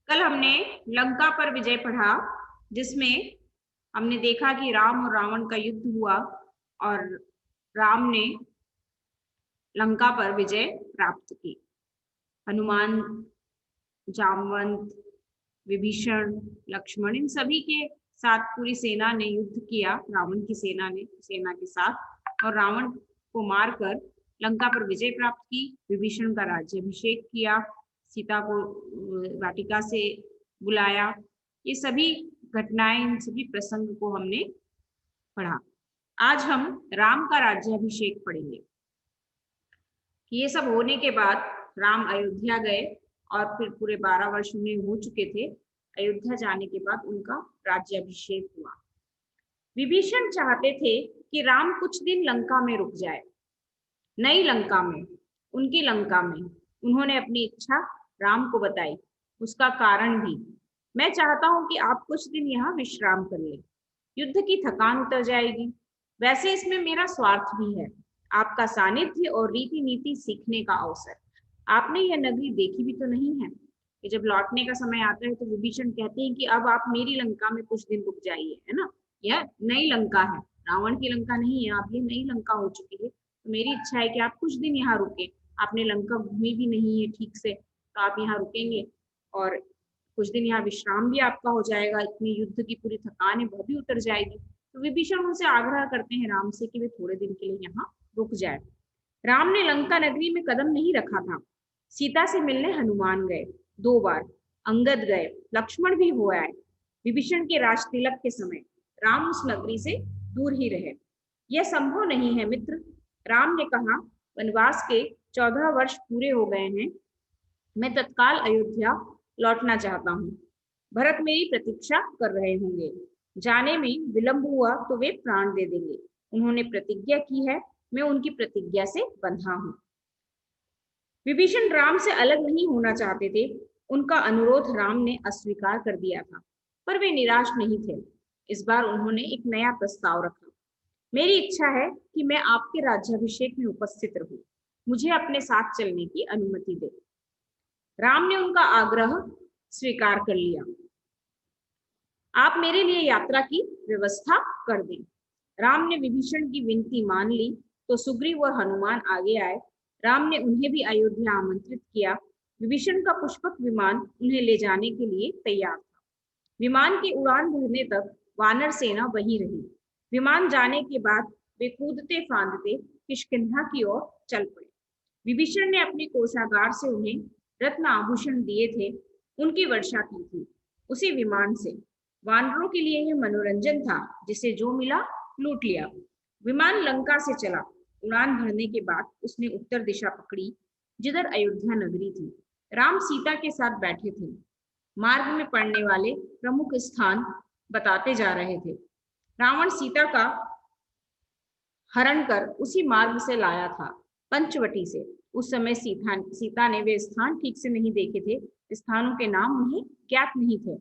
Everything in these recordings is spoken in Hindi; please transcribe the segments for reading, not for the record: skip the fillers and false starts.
कल हमने लंका पर विजय पढ़ा, जिसमें हमने देखा कि राम और रावण का युद्ध हुआ और राम ने लंका पर विजय प्राप्त की। हनुमान, जामवंत, विभीषण, लक्ष्मण, इन सभी के साथ पूरी सेना ने युद्ध किया। रावण की सेना के साथ, और रावण को मारकर लंका पर विजय प्राप्त की। विभीषण का राज्याभिषेक किया, सीता को वाटिका से बुलाया। ये सभी घटनाएं, इन सभी प्रसंग को हमने पढ़ा। आज हम राम का राज्याभिषेक पढ़ेंगे कि ये सब होने के बाद राम अयोध्या गए और फिर पूरे 12 वर्ष उन्हें हो चुके थे। अयोध्या जाने के बाद उनका राज्याभिषेक हुआ। विभीषण चाहते थे कि राम कुछ दिन लंका में रुक जाए, नई लंका में, उनकी लंका में। उन्होंने अपनी इच्छा राम को बताई, उसका कारण भी। मैं चाहता हूं कि आप कुछ दिन यहाँ विश्राम कर लें, युद्ध की थकान उतर जाएगी। वैसे इसमें मेरा स्वार्थ भी है, आपका सानिध्य और रीति नीति सीखने का अवसर। आपने यह नगरी देखी भी तो नहीं है। कि जब लौटने का समय आता है तो विभीषण कहते हैं कि अब आप मेरी लंका में कुछ दिन रुक जाइए, है ना। यह नई लंका है, रावण की लंका नहीं है। आप, ये नई लंका हो चुकी है, तो मेरी इच्छा है कि आप कुछ दिन यहाँ रुके। आपने लंका घूमी भी नहीं है ठीक से, तो आप यहाँ रुकेंगे और कुछ दिन यहाँ विश्राम भी आपका हो जाएगा। इतनी युद्ध की पूरी थकान है, वह भी उतर जाएगी। तो विभीषण उनसे आग्रह करते हैं राम से कि वे थोड़े दिन के लिए यहाँ रुक जाए। राम ने लंका नगरी में कदम नहीं रखा था। सीता से मिलने हनुमान गए 2 बार, अंगद गए, लक्ष्मण भी हो आए। विभीषण के राज तिलक के समय राम उस नगरी से दूर ही रहे। यह संभव नहीं है मित्र, राम ने कहा। वनवास के 14 वर्ष पूरे हो गए हैं, मैं तत्काल अयोध्या लौटना चाहता हूँ। भरत मेरी प्रतीक्षा कर रहे होंगे, जाने में विलंब हुआ तो वे प्राण दे देंगे। उन्होंने प्रतिज्ञा की है, मैं उनकी प्रतिज्ञा से बंधा हूँ। विभीषण राम से अलग नहीं होना चाहते थे। उनका अनुरोध राम ने अस्वीकार कर दिया था, पर वे निराश नहीं थे। इस बार उन्होंने एक नया प्रस्ताव रखा। मेरी इच्छा है कि मैं आपके राज्याभिषेक में उपस्थित रहूं, मुझे अपने साथ चलने की अनुमति दे। राम ने उनका आग्रह स्वीकार कर लिया। आप मेरे लिए यात्रा की व्यवस्था कर दें। राम ने विभीषण की विनती मान ली तो सुग्रीव और हनुमान आगे आए। राम ने उन्हें भी अयोध्या आमंत्रित किया। विभीषण का पुष्पक विमान उन्हें ले जाने के लिए तैयार था। विमान की उड़ान भरने तक वानर सेना वहीं रही। विमान जाने के बाद वे कूदते फांदते किष्किंधा की ओर चल पड़े। विभीषण ने अपने कोषागार से उन्हें रत्न आभूषण दिए थे, उनकी वर्षा की थी उसी विमान से। वानरों के लिए यह मनोरंजन था, जिसे जो मिला लूट लिया। विमान लंका से चला। उड़ान भरने के बाद उसने उत्तर दिशा पकड़ी, जिधर अयोध्या नगरी थी। राम सीता के साथ बैठे थे, मार्ग में पड़ने वाले प्रमुख स्थान बताते जा रहे थे। रावण सीता का हरण कर उसी मार्ग से लाया था, पंचवटी से। उस समय सीता ने वे स्थान ठीक से नहीं देखे थे, स्थानों के नाम उन्हें ज्ञात नहीं थे।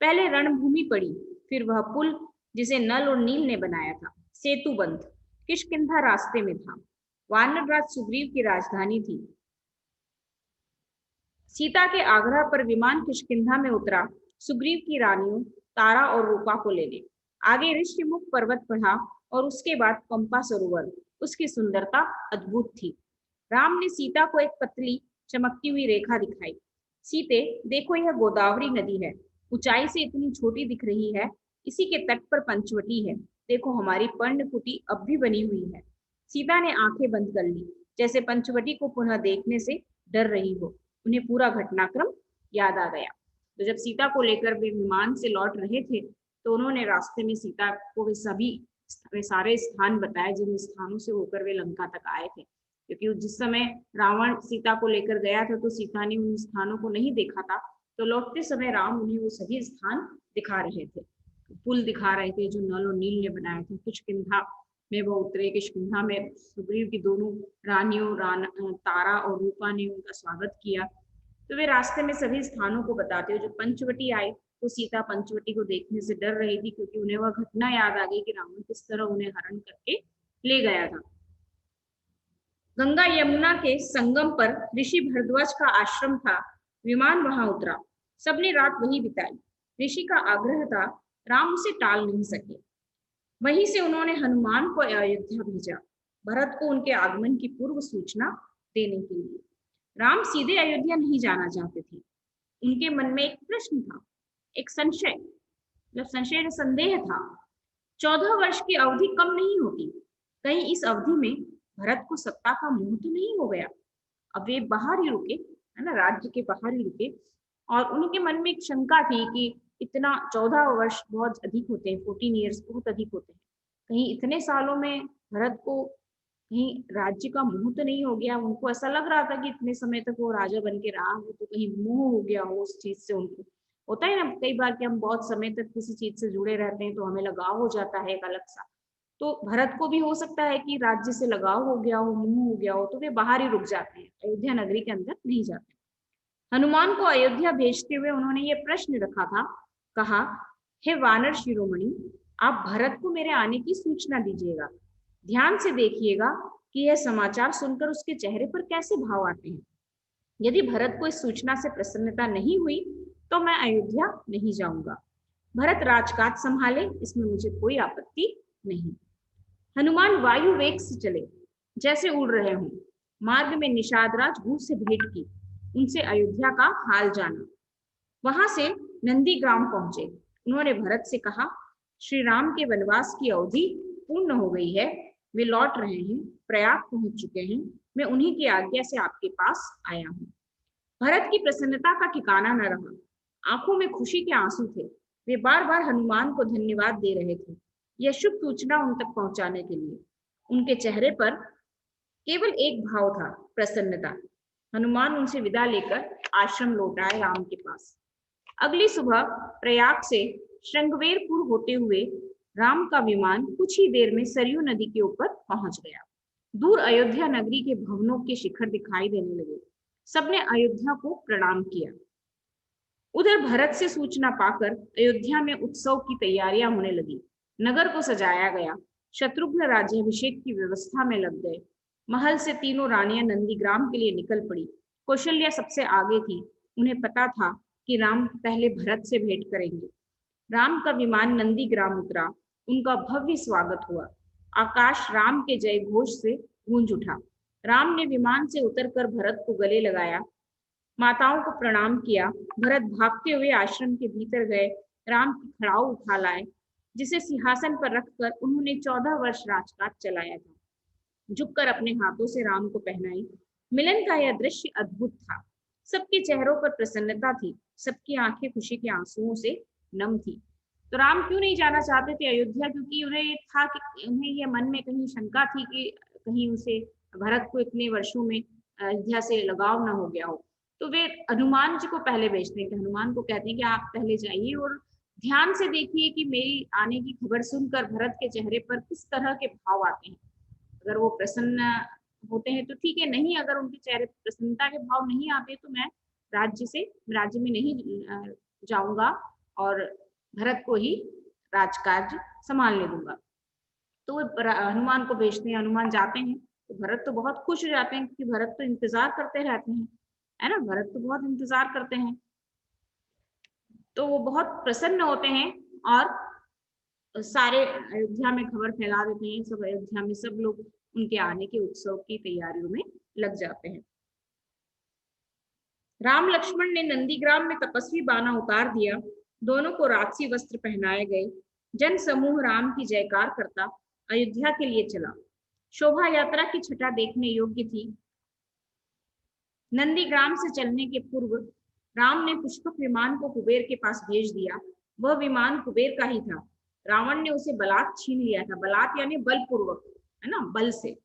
पहले रणभूमि पड़ी, फिर वह पुल जिसे नल और नील ने बनाया था, सेतुबंध। किष्किंधा रास्ते में था। वानर राज सुग्रीव की राजधानी थी। सीता के आग्रह पर विमान किष्किंधा में उतरा, सुग्रीव की रानियों तारा और रूपा को लेने। आगे ऋषिमुख पर्वत बढ़ा और उसके बाद पंपा सरोवर। उसकी सुंदरता अद्भुत थी। राम ने सीता को एक पतली चमकती हुई रेखा दिखाई। सीते, देखो यह गोदावरी नदी है, ऊंचाई से इतनी छोटी दिख रही है। इसी के तट पर पंचवटी है। देखो हमारी पर्णकुटी अब भी बनी हुई है। सीता ने आंखें बंद कर ली, जैसे पंचवटी को पुनः देखने से डर रही हो। उन्हें पूरा घटनाक्रम याद आ गया। तो जब सीता को लेकर वे विमान से लौट रहे थे, तो उन्होंने रास्ते में सीता को वे सारे स्थान बताए, जिन स्थानों से होकर वे लंका तक आए थे। क्योंकि जिस समय रावण सीता को लेकर गया था, तो सीता ने उन स्थानों को नहीं देखा था। तो लौटते समय राम उन्हें वो सभी स्थान दिखा रहे थे, पुल दिखा रहे थे जो नल और नील ने बनाए थे। किष्किंधा में वो उतरे। किष्किंधा में सुग्रीव की दोनों रानियों तारा और रूपा ने उनका स्वागत किया। तो वे रास्ते में सभी स्थानों को बताते हुए, जो पंचवटी आए, तो सीता पंचवटी को देखने से डर रही थी, क्योंकि उन्हें वह घटना याद आ गई कि रावण किस तरह उन्हें हरण करके ले गया था। गंगा यमुना के संगम पर ऋषि भरद्वाज का आश्रम था। विमान वहां उतरा। सबने रात वही बिताई। ऋषि का आग्रह था, राम उसे टाल नहीं सके। वहीं से उन्होंने हनुमान को अयोध्या भेजा, भरत को उनके आगमन की पूर्व सूचना देने के लिए। राम सीधे अयोध्या नहीं जाना चाहते थे। उनके मन में एक प्रश्न था, एक संशय, मतलब संशय संदेह था। 14 वर्ष की अवधि कम नहीं होती। कहीं इस अवधि में भरत को सत्ता का मोह तो नहीं हो गया। अब वे बाहर ही रुके, है ना, राज्य के बाहर ही रुके। और उनके मन में एक शंका थी कि इतना 14 वर्ष बहुत अधिक होते हैं, 14 years बहुत अधिक होते हैं। कहीं इतने सालों में भरत को कहीं राज्य का मोह तो नहीं हो गया। उनको ऐसा लग रहा था कि इतने समय तक वो राजा बन के रहा हो तो कहीं मोह हो गया हो उस चीज से उनको। होता है ना कई बार कि हम बहुत समय तक किसी चीज से जुड़े रहते हैं तो हमें लगाव हो जाता है एक अलग सा। तो भरत को भी हो सकता है कि राज्य से लगाव हो गया हो, मोह हो गया हो, तो वे बाहर ही रुक जाते हैं, अयोध्या नगरी के अंदर नहीं जाते। हनुमान को अयोध्या भेजते हुए उन्होंने ये प्रश्न रखा था, कहा, हे वानर शिरोमणि, आप भरत को मेरे आने की सूचना दीजिएगा। ध्यान से देखिएगा कि यह समाचार सुनकर उसके चेहरे पर कैसे भाव आते हैं। यदि भरत को इस सूचना से प्रसन्नता नहीं हुई तो मैं अयोध्या नहीं जाऊंगा। भरत राजकाज संभाले, इसमें मुझे कोई आपत्ति नहीं। हनुमान वायु वेग से चले, जैसे उड़ रहे हों। मार्ग में निषाद राज भूप से भेंट की, उनसे अयोध्या का हाल जाना। वहां से नंदी ग्राम पहुंचे। उन्होंने भरत से कहा, श्री राम के वनवास की अवधि पूर्ण हो गई है, वे लौट रहे हैं, प्रयाग पहुंच चुके हैं। मैं उन्हीं की आज्ञा से आपके पास आया हूँ। भरत की प्रसन्नता का ठिकाना न रहा। आंखों में खुशी के आंसू थे। वे बार बार हनुमान को धन्यवाद दे रहे थे, यह शुभ सूचना उन तक पहुंचाने के लिए। उनके चेहरे पर केवल एक भाव था, प्रसन्नता। हनुमान उनसे विदा लेकर आश्रम लौट आए राम के पास। अगली सुबह प्रयाग से श्रृंगवेरपुर होते हुए राम का विमान कुछ ही देर में सरयू नदी के ऊपर पहुंच गया। दूर अयोध्या नगरी के भवनों के शिखर दिखाई देने लगे। सबने अयोध्या को प्रणाम किया। उधर भरत से सूचना पाकर अयोध्या में उत्सव की तैयारियां होने लगी। नगर को सजाया गया। शत्रुघ्न राज्याभिषेक की व्यवस्था में लग गए। महल से तीनों रानियां नंदीग्राम के लिए निकल पड़ी। कौशल्या सबसे आगे थी। उन्हें पता था कि राम पहले भरत से भेंट करेंगे। राम का विमान नंदीग्राम उतरा। उनका भव्य स्वागत हुआ। आकाश राम के जय घोष से गूंज उठा। राम ने विमान से उतरकर भरत को गले लगाया, माताओं को प्रणाम किया। भरत भागते हुए आश्रम के भीतर गए, राम की खड़ाऊ उठा लाए, जिसे सिंहासन पर रखकर उन्होंने 14 वर्ष राजकाज चलाया था। झुककर अपने हाथों से राम को पहनाई। मिलन का यह दृश्य अद्भुत था। सबके चेहरों पर प्रसन्नता थी, सबकी आंखें खुशी के आंसुओं से नम थी। तो राम क्यों नहीं जाना चाहते थे अयोध्या? क्योंकि उन्हें ये था कि उन्हें ये मन में कहीं शंका थी कि कहीं उसे भरत को इतने वर्षों में अयोध्या से लगाव ना हो गया हो। तो वे हनुमान जी को पहले भेजते हैं कि हनुमान को कहते हैं कि आप पहले जाइए और ध्यान से देखिए कि मेरी आने की खबर सुनकर भरत के चेहरे पर किस तरह के भाव आते हैं। अगर वो प्रसन्न होते हैं तो ठीक है, नहीं अगर उनके चेहरे पर प्रसन्नता के भाव नहीं आते तो मैं राज्य में नहीं जाऊंगा और भरत को ही राजकाज संभालने दूंगा। तो हनुमान को भेजते हैं। हनुमान जाते हैं तो भरत तो बहुत खुश हो जाते हैं क्योंकि भरत तो इंतजार करते रहते हैं, है ना, भरत तो बहुत इंतजार करते हैं। तो वो बहुत प्रसन्न होते हैं और सारे अयोध्या में खबर फैला देते हैं। सब अयोध्या में सब लोग उनके आने के उत्सव की तैयारियों में लग जाते हैं। राम लक्ष्मण ने नंदीग्राम में तपस्वी बाना उतार दिया। दोनों को राजसी वस्त्र पहनाए गए। जन समूह राम की जयकार करता अयोध्या के लिए चला। शोभा यात्रा की छटा देखने योग्य थी। नंदीग्राम से चलने के पूर्व राम ने पुष्पक विमान को कुबेर के पास भेज दिया। वह विमान कुबेर का ही था। रावण ने उसे बलात् छीन लिया था। बलात् यानी बलपूर्वक, है ना, बल से।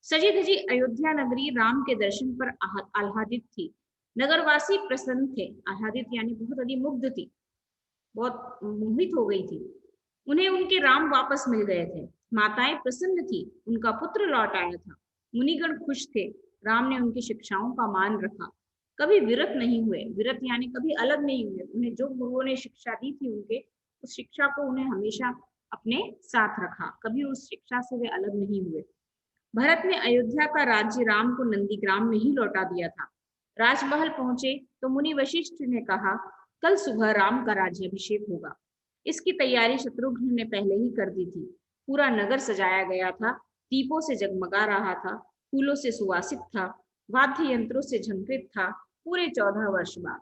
सजी धजी अयोध्या नगरी राम के दर्शन पर आह्लादित थी। नगरवासी प्रसन्न थे। आह्लादित यानी बहुत अधिक मुग्ध थी, बहुत मोहित हो गई थी। उन्हें उनके राम वापस मिल गए थे। माताएं प्रसन्न थी, उनका पुत्र लौट आया था। मुनिगण खुश थे। राम ने उनकी शिक्षाओं का मान रखा। कभी विरत नहीं हुए। विरत यानी कभी अलग नहीं हुए। उन्हें जो गुरुओं ने शिक्षा दी थी उनके, उस शिक्षा को उन्हें हमेशा अपने साथ रखा। कभी उस शिक्षा से वे अलग नहीं हुए। भरत ने अयोध्या का राज्य राम को नंदीग्राम में ही लौटा दिया था। राजमहल पहुंचे तो मुनि वशिष्ठ ने कहा, कल सुबह राम का राज्याभिषेक होगा। इसकी तैयारी शत्रुघ्न ने पहले ही कर दी थी। पूरा नगर सजाया गया था, दीपों से जगमगा रहा था, फूलों से सुवासित था, वाद्य यंत्रों से झंकृत था। पूरे 14 वर्ष बाद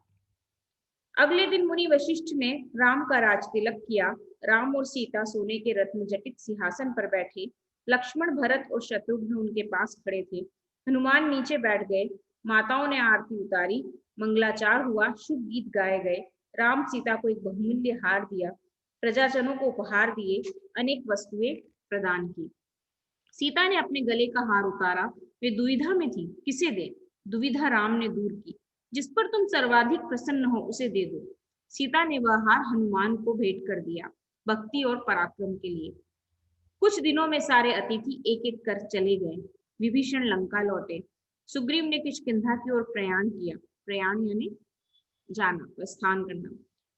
अगले दिन मुनि वशिष्ठ ने राम का राज तिलक किया। राम और सीता सोने के रत्न जटित सिंहासन पर बैठे। लक्ष्मण, भरत और शत्रुघ्न उनके पास खड़े थे। हनुमान नीचे बैठ गए। माताओं ने आरती उतारी, मंगलाचार हुआ, शुभ गीत गाए गए। राम सीता को एक बहुमूल्य हार दिया, प्रजाजनों को उपहार दिए, अनेक वस्तुएं प्रदान की। सीता ने अपने गले का हार उतारा। वे दुविधा में थी, किसे दे? दुविधा राम ने दूर की। जिस पर तुम सर्वाधिक प्रसन्न हो उसे दे दो। सीता ने वह हार हनुमान को भेंट कर दिया, भक्ति और पराक्रम के लिए। कुछ दिनों में सारे अतिथि एक एक कर चले गए। विभीषण लंका लौटे। सुग्रीव ने किष्किंधा की ओर प्रयाण किया। प्रयाण यानी जाना, प्रस्थान करना।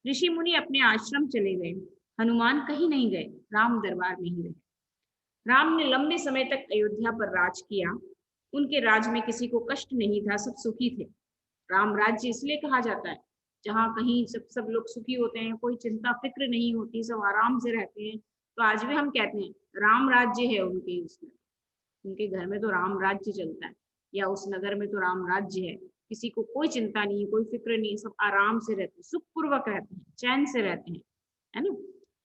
ऋषि मुनि अपने आश्रम चले गए। हनुमान कहीं नहीं गए, राम दरबार में ही रहे। राम ने लंबे समय तक अयोध्या पर राज किया। उनके राज में किसी को कष्ट नहीं था, सब सुखी थे। राम राज्य इसलिए कहा जाता है जहाँ कहीं सब लोग सुखी होते हैं, कोई चिंता फिक्र नहीं होती, सब आराम से रहते हैं। तो आज भी हम कहते हैं राम राज्य है उनके उसमें, उनके घर में तो राम राज्य चलता है, या उस नगर में तो राम राज्य है। किसी को कोई चिंता नहीं है, कोई फिक्र नहीं है, सब आराम से रहते हैं, सुखपूर्वक रहते हैं, चैन से रहते हैं, है ना।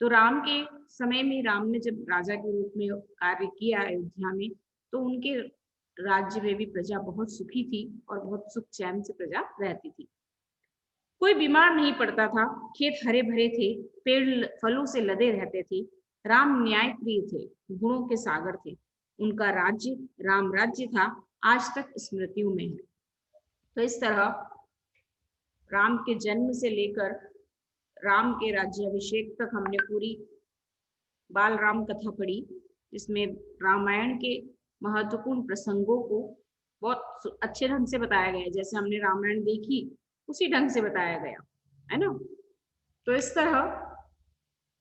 तो राम के समय में राम ने जब राजा के रूप में कार्य किया अयोध्या में, तो उनके राज्य में भी प्रजा बहुत सुखी थी और बहुत सुख चैन से प्रजा रहती थी। कोई बीमार नहीं पड़ता था, खेत हरे भरे थे, पेड़ फलों से लदे रहते थे। राम न्याय प्रिय थे, गुणों के सागर थे। उनका राज्य राम राज्य था, आज तक स्मृतियों में है। तो इस तरह राम के जन्म से लेकर राम के राज्याभिषेक तक हमने पूरी बाल राम कथा पढ़ी, जिसमें रामायण के महत्वपूर्ण प्रसंगों को बहुत अच्छे ढंग से बताया गया है। जैसे हमने रामायण देखी उसी ढंग से बताया गया है ना। तो इस तरह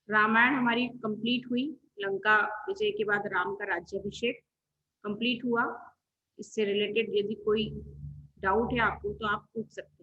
रामायण हमारी कंप्लीट हुई। लंका विजय के बाद राम का राज्याभिषेक कंप्लीट हुआ। इससे रिलेटेड यदि कोई डाउट है आपको तो आप पूछ सकते हैं।